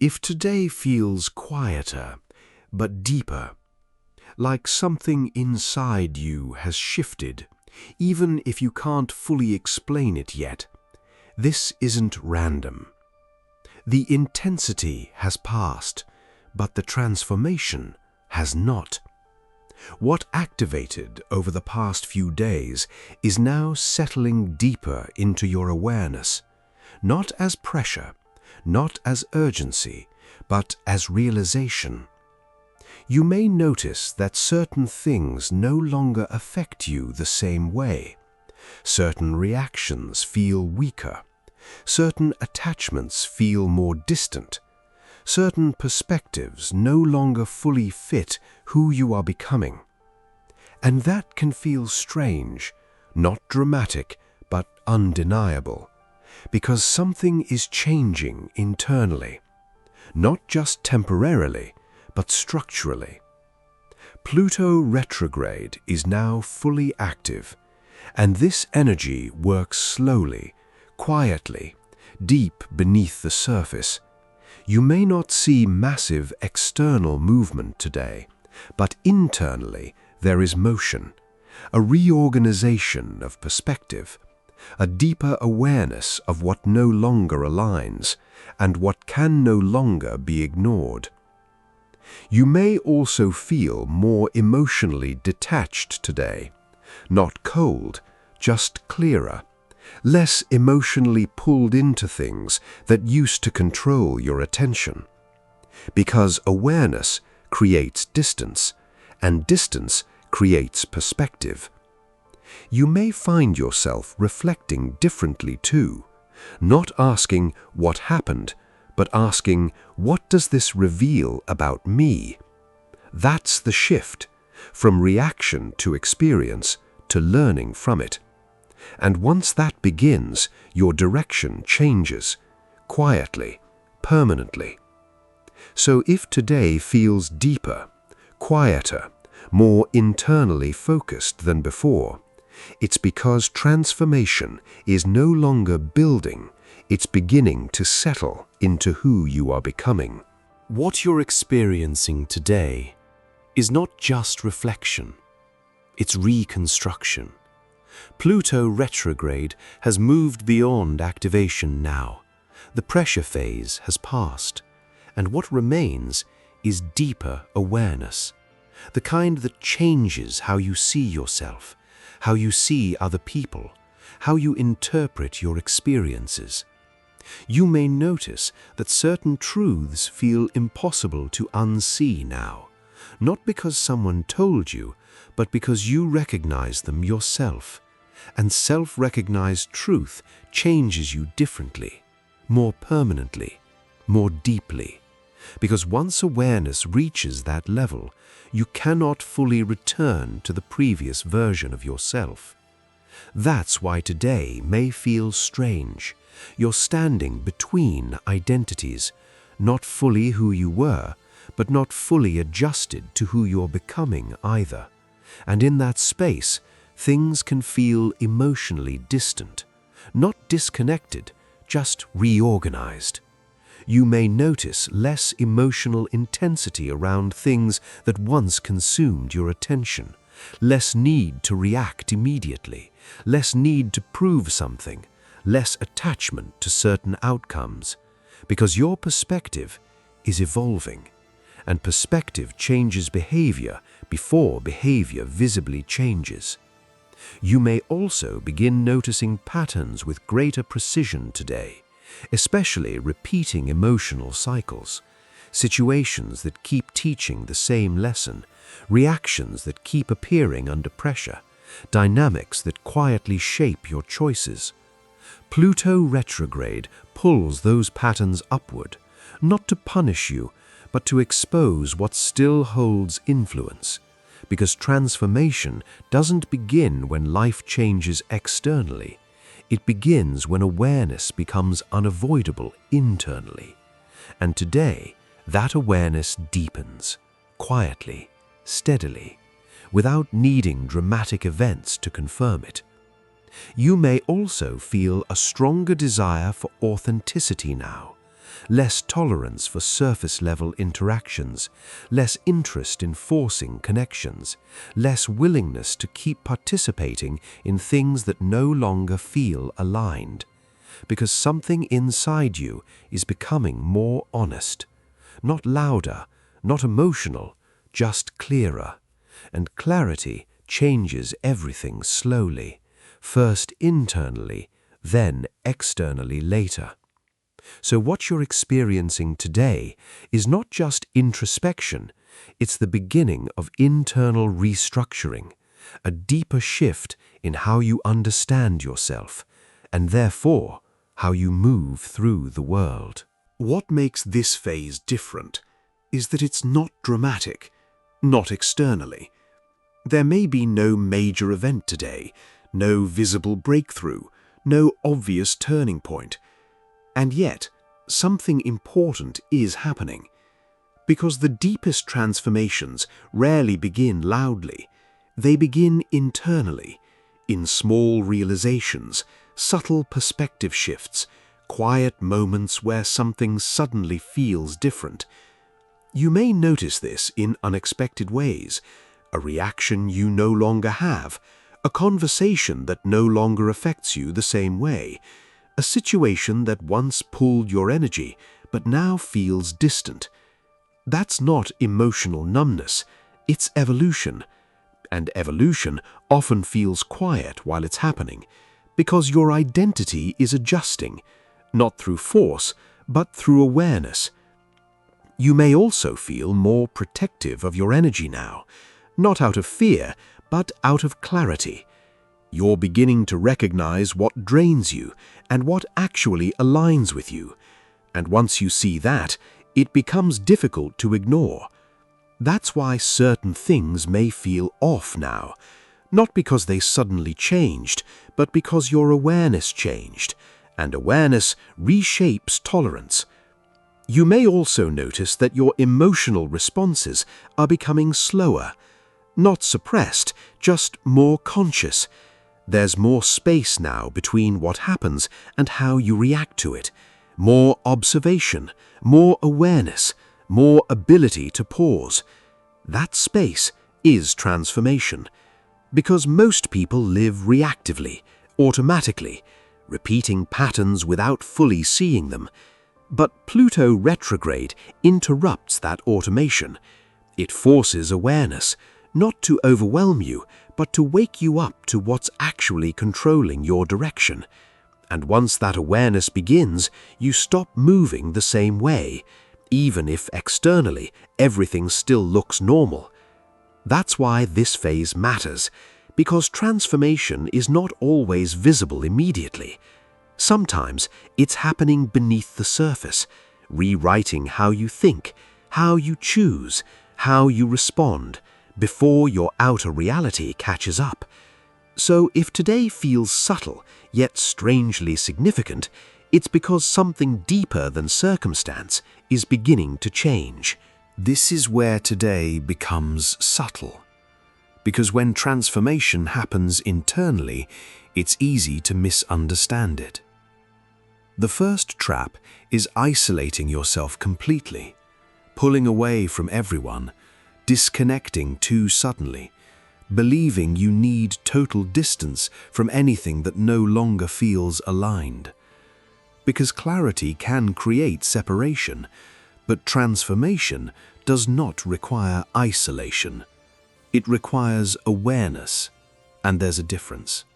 If today feels quieter, but deeper, like something inside you has shifted, even if you can't fully explain it yet, this isn't random. The intensity has passed, but the transformation has not. What activated over the past few days is now settling deeper into your awareness, not as pressure, not as urgency, but as realization. You may notice that certain things no longer affect you the same way. Certain reactions feel weaker. Certain attachments feel more distant. Certain perspectives no longer fully fit who you are becoming. And that can feel strange, not dramatic, but undeniable, because something is changing internally, not just temporarily, but structurally. Pluto Retrograde is now fully active, and this energy works slowly, quietly, deep beneath the surface. You may not see massive external movement today, but internally there is motion, a reorganization of perspective, a deeper awareness of what no longer aligns and what can no longer be ignored. You may also feel more emotionally detached today, not cold, just clearer, less emotionally pulled into things that used to control your attention. Because awareness creates distance, and distance creates perspective. You may find yourself reflecting differently too, not asking what happened, but asking, what does this reveal about me? That's the shift, from reaction to experience to learning from it. And once that begins, your direction changes, quietly, permanently. So if today feels deeper, quieter, more internally focused than before, it's because transformation is no longer building, it's beginning to settle into who you are becoming. What you're experiencing today is not just reflection, it's reconstruction. Pluto Retrograde has moved beyond activation now. The pressure phase has passed, and what remains is deeper awareness, the kind that changes how you see yourself, how you see other people, how you interpret your experiences. You may notice that certain truths feel impossible to unsee now, not because someone told you, but because you recognize them yourself. And self-recognized truth changes you differently, more permanently, more deeply. Because once awareness reaches that level, you cannot fully return to the previous version of yourself. That's why today may feel strange. You're standing between identities, not fully who you were, but not fully adjusted to who you're becoming either. And in that space, things can feel emotionally distant, not disconnected, just reorganized. You may notice less emotional intensity around things that once consumed your attention, less need to react immediately, less need to prove something, less attachment to certain outcomes, because your perspective is evolving, and perspective changes behavior before behavior visibly changes. You may also begin noticing patterns with greater precision today, especially repeating emotional cycles, situations that keep teaching the same lesson, reactions that keep appearing under pressure, dynamics that quietly shape your choices. Pluto Retrograde pulls those patterns upward, not to punish you, but to expose what still holds influence. Because transformation doesn't begin when life changes externally. It begins when awareness becomes unavoidable internally. And today, that awareness deepens, quietly, steadily, without needing dramatic events to confirm it. You may also feel a stronger desire for authenticity now, less tolerance for surface-level interactions, less interest in forcing connections, less willingness to keep participating in things that no longer feel aligned. Because something inside you is becoming more honest, not louder, not emotional, just clearer. And clarity changes everything slowly, first internally, then externally later. So what you're experiencing today is not just introspection, it's the beginning of internal restructuring, a deeper shift in how you understand yourself, and therefore how you move through the world. What makes this phase different is that it's not dramatic, not externally. There may be no major event today, no visible breakthrough, no obvious turning point. And yet, something important is happening. Because the deepest transformations rarely begin loudly. They begin internally, in small realizations, subtle perspective shifts, quiet moments where something suddenly feels different. You may notice this in unexpected ways, a reaction you no longer have, a conversation that no longer affects you the same way, a situation that once pulled your energy but now feels distant. That's not emotional numbness, it's evolution. And evolution often feels quiet while it's happening, because your identity is adjusting, not through force, but through awareness. You may also feel more protective of your energy now, not out of fear, but out of clarity. You're beginning to recognize what drains you and what actually aligns with you. And once you see that, it becomes difficult to ignore. That's why certain things may feel off now, not because they suddenly changed, but because your awareness changed, and awareness reshapes tolerance. You may also notice that your emotional responses are becoming slower, not suppressed, just more conscious. There's more space now between what happens and how you react to it, more observation, more awareness, more ability to pause. That space is transformation, because most people live reactively, automatically, repeating patterns without fully seeing them. But Pluto Retrograde interrupts that automation. It forces awareness, not to overwhelm you, but to wake you up to what's actually controlling your direction. And once that awareness begins, you stop moving the same way, even if externally everything still looks normal. That's why this phase matters, because transformation is not always visible immediately. Sometimes it's happening beneath the surface, rewriting how you think, how you choose, how you respond, before your outer reality catches up. So if today feels subtle, yet strangely significant, it's because something deeper than circumstance is beginning to change. This is where today becomes subtle. Because when transformation happens internally, it's easy to misunderstand it. The first trap is isolating yourself completely, pulling away from everyone, disconnecting too suddenly, believing you need total distance from anything that no longer feels aligned. Because clarity can create separation, but transformation does not require isolation. It requires awareness, and there's a difference.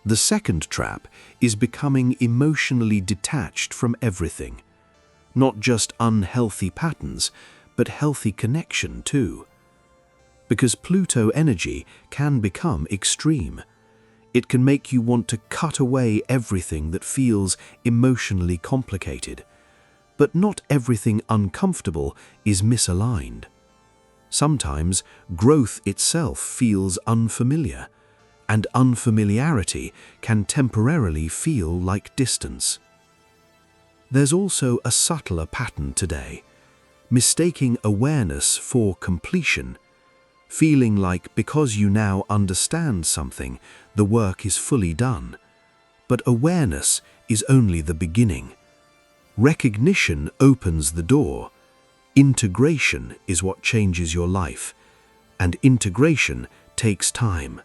The second trap is becoming emotionally detached from everything. Not just unhealthy patterns, but healthy connection too. Because Pluto energy can become extreme. It can make you want to cut away everything that feels emotionally complicated. But not everything uncomfortable is misaligned. Sometimes growth itself feels unfamiliar, and unfamiliarity can temporarily feel like distance. There's also a subtler pattern today, mistaking awareness for completion, feeling like because you now understand something, the work is fully done. But awareness is only the beginning. Recognition opens the door. Integration is what changes your life, and integration takes time.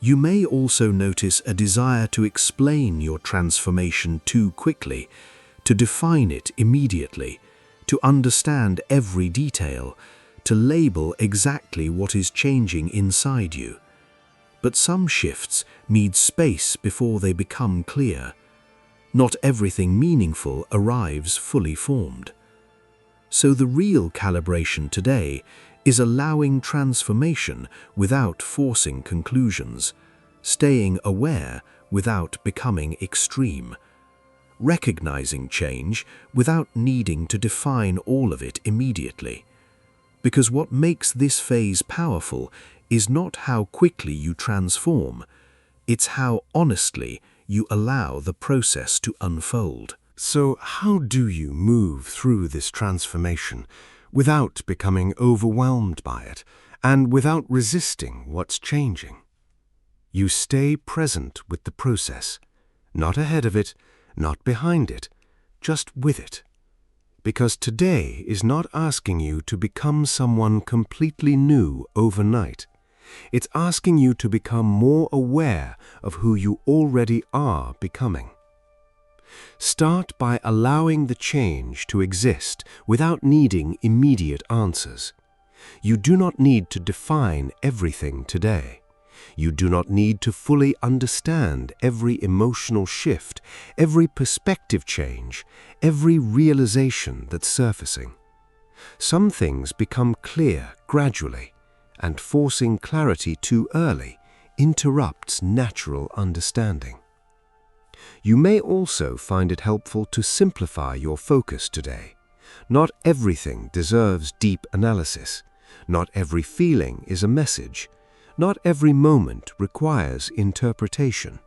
You may also notice a desire to explain your transformation too quickly, to define it immediately, to understand every detail, to label exactly what is changing inside you. But some shifts need space before they become clear. Not everything meaningful arrives fully formed. So the real calibration today is allowing transformation without forcing conclusions, staying aware without becoming extreme, recognizing change without needing to define all of it immediately. Because what makes this phase powerful is not how quickly you transform, it's how honestly you allow the process to unfold. So how do you move through this transformation without becoming overwhelmed by it and without resisting what's changing? You stay present with the process, not ahead of it, not behind it, just with it. Because today is not asking you to become someone completely new overnight. It's asking you to become more aware of who you already are becoming. Start by allowing the change to exist without needing immediate answers. You do not need to define everything today. You do not need to fully understand every emotional shift, every perspective change, every realization that's surfacing. Some things become clear gradually, and forcing clarity too early interrupts natural understanding. You may also find it helpful to simplify your focus today. Not everything deserves deep analysis. Not every feeling is a message. Not every moment requires interpretation.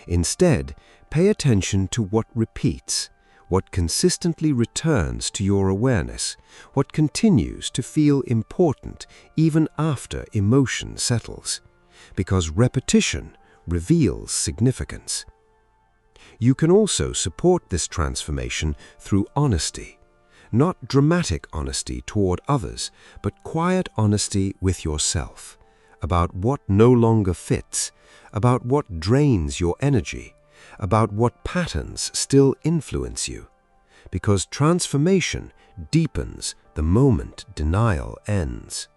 Instead, pay attention to what repeats, what consistently returns to your awareness, what continues to feel important even after emotion settles, because repetition reveals significance. You can also support this transformation through honesty, not dramatic honesty toward others, but quiet honesty with yourself, about what no longer fits, about what drains your energy, about what patterns still influence you, because transformation deepens the moment denial ends.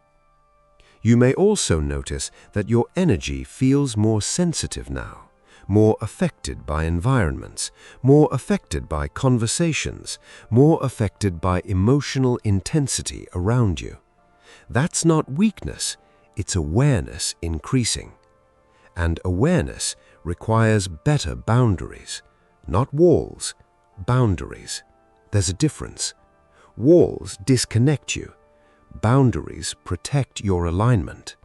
You may also notice that your energy feels more sensitive now, more affected by environments, more affected by conversations, more affected by emotional intensity around you. That's not weakness, it's awareness increasing. And awareness requires better boundaries, not walls, boundaries. There's a difference. Walls disconnect you. Boundaries protect your alignment.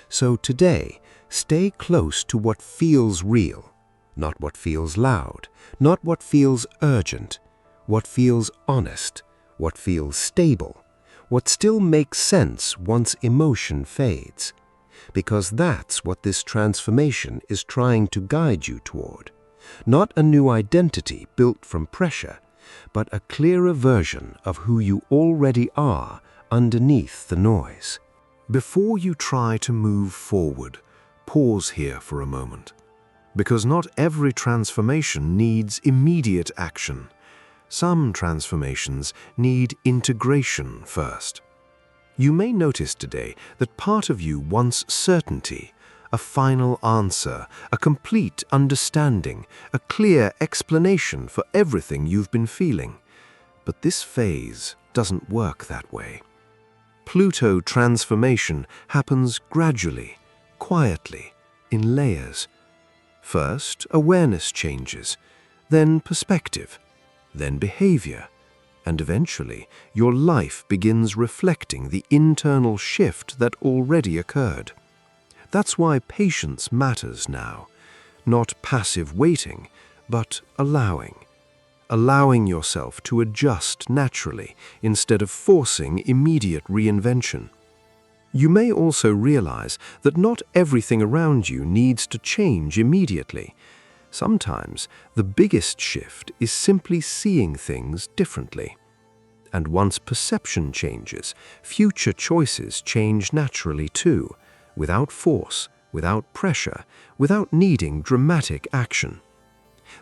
So today, stay close to what feels real, not what feels loud, not what feels urgent, what feels honest, what feels stable, what still makes sense once emotion fades. Because that's what this transformation is trying to guide you toward. Not a new identity built from pressure, but a clearer version of who you already are underneath the noise. Before you try to move forward, pause here for a moment. Because not every transformation needs immediate action. Some transformations need integration first. You may notice today that part of you wants certainty, a final answer, a complete understanding, a clear explanation for everything you've been feeling. But this phase doesn't work that way. Pluto transformation happens gradually, quietly, in layers. First, awareness changes, then perspective, then behavior, and eventually your life begins reflecting the internal shift that already occurred. That's why patience matters now, not passive waiting, but allowing yourself to adjust naturally instead of forcing immediate reinvention. You may also realize that not everything around you needs to change immediately. Sometimes the biggest shift is simply seeing things differently. And once perception changes, future choices change naturally too, without force, without pressure, without needing dramatic action.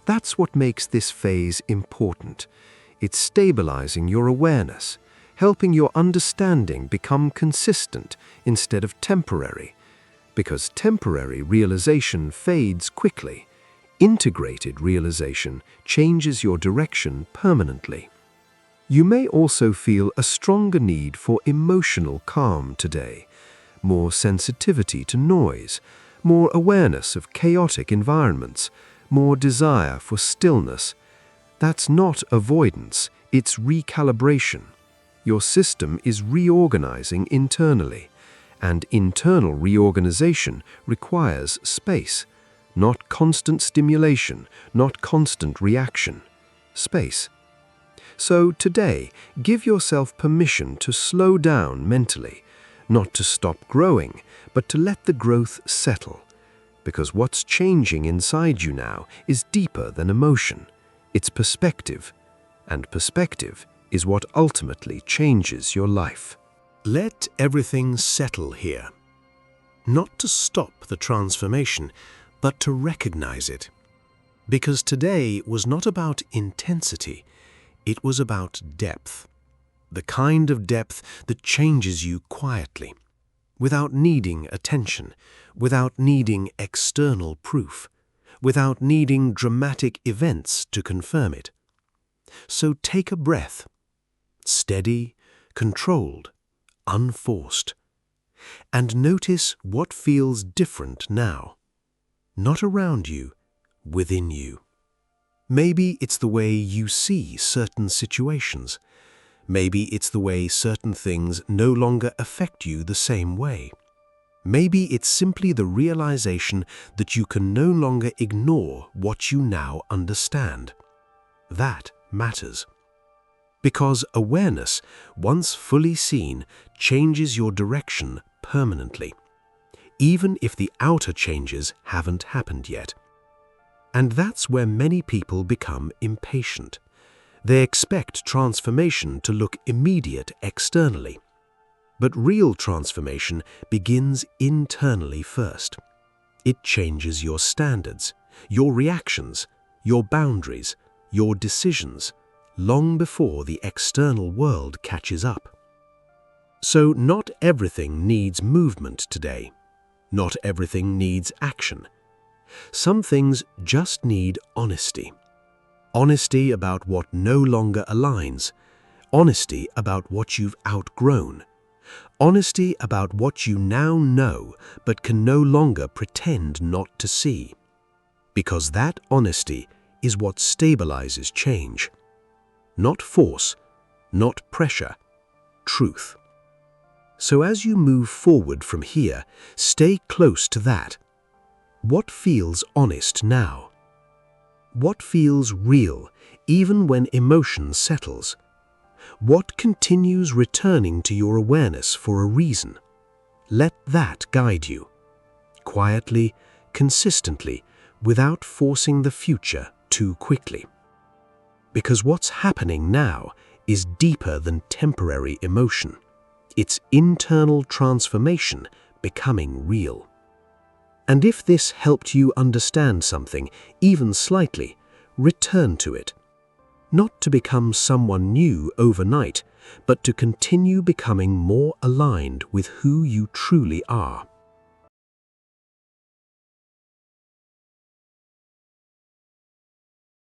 That's what makes this phase important. It's stabilizing your awareness, helping your understanding become consistent instead of temporary. Because temporary realization fades quickly, integrated realization changes your direction permanently. You may also feel a stronger need for emotional calm today, more sensitivity to noise, more awareness of chaotic environments, more desire for stillness. That's not avoidance, it's recalibration. Your system is reorganizing internally, and internal reorganization requires space, not constant stimulation, not constant reaction. Space. So today, give yourself permission to slow down mentally, not to stop growing, but to let the growth settle. Because what's changing inside you now is deeper than emotion. It's perspective, and perspective is what ultimately changes your life. Let everything settle here. Not to stop the transformation, but to recognize it. Because today was not about intensity, it was about depth. The kind of depth that changes you quietly, without needing attention, without needing external proof, without needing dramatic events to confirm it. So take a breath, steady, controlled, unforced, and notice what feels different now. Not around you, within you. Maybe it's the way you see certain situations. Maybe it's the way certain things no longer affect you the same way. Maybe it's simply the realization that you can no longer ignore what you now understand. That matters. Because awareness, once fully seen, changes your direction permanently, even if the outer changes haven't happened yet. And that's where many people become impatient. They expect transformation to look immediate externally. But real transformation begins internally first. It changes your standards, your reactions, your boundaries, your decisions, long before the external world catches up. So not everything needs movement today. Not everything needs action. Some things just need honesty. Honesty about what no longer aligns. Honesty about what you've outgrown. Honesty about what you now know but can no longer pretend not to see. Because that honesty is what stabilizes change. Not force, not pressure, truth. So as you move forward from here, stay close to that. What feels honest now? What feels real, even when emotion settles? What continues returning to your awareness for a reason? Let that guide you. Quietly, consistently, without forcing the future too quickly. Because what's happening now is deeper than temporary emotion. It's internal transformation becoming real. And if this helped you understand something, even slightly, return to it. Not to become someone new overnight, but to continue becoming more aligned with who you truly are.